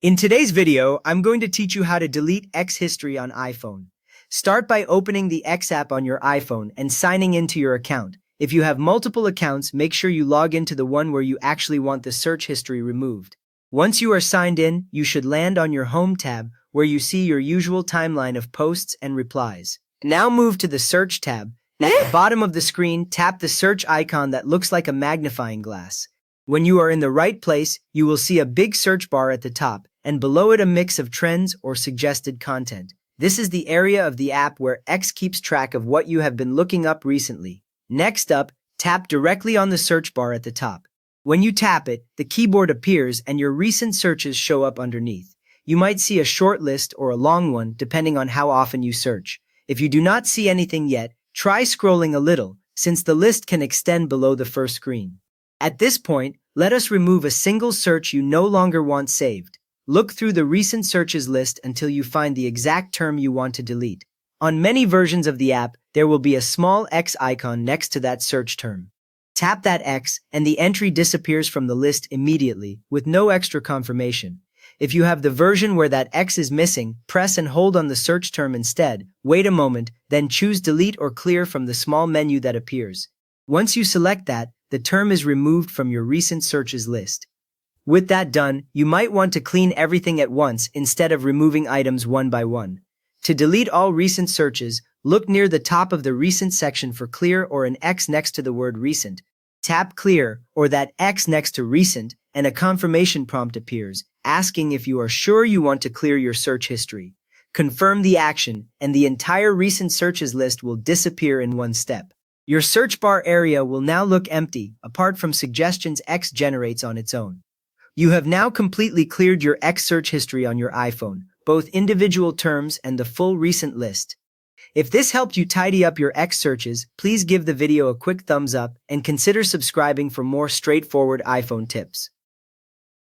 In today's video, I'm going to teach you how to delete X history on iPhone. Start by opening the X app on your iPhone and signing into your account. If you have multiple accounts, make sure you log into the one where you actually want the search history removed. Once you are signed in, you should land on your Home tab, where you see your usual timeline of posts and replies. Now move to the Search tab. At the bottom of the screen, tap the search icon that looks like a magnifying glass. When you are in the right place, you will see a big search bar at the top, and below it a mix of trends or suggested content. This is the area of the app where X keeps track of what you have been looking up recently. Next up, tap directly on the search bar at the top. When you tap it, the keyboard appears and your recent searches show up underneath. You might see a short list or a long one depending on how often you search. If you do not see anything yet, try scrolling a little, since the list can extend below the first screen. At this point, let us remove a single search you no longer want saved. Look through the recent searches list until you find the exact term you want to delete. On many versions of the app, there will be a small X icon next to that search term. Tap that X, and the entry disappears from the list immediately, with no extra confirmation. If you have the version where that X is missing, press and hold on the search term instead, wait a moment, then choose Delete or Clear from the small menu that appears. Once you select that, the term is removed from your recent searches list. With that done, you might want to clean everything at once instead of removing items one by one. To delete all recent searches, look near the top of the Recent section for Clear or an X next to the word Recent. Tap Clear or that X next to Recent, and a confirmation prompt appears, asking if you are sure you want to clear your search history. Confirm the action, and the entire recent searches list will disappear in one step. Your search bar area will now look empty, apart from suggestions X generates on its own. You have now completely cleared your X search history on your iPhone, both individual terms and the full recent list. If this helped you tidy up your X searches, please give the video a quick thumbs up and consider subscribing for more straightforward iPhone tips.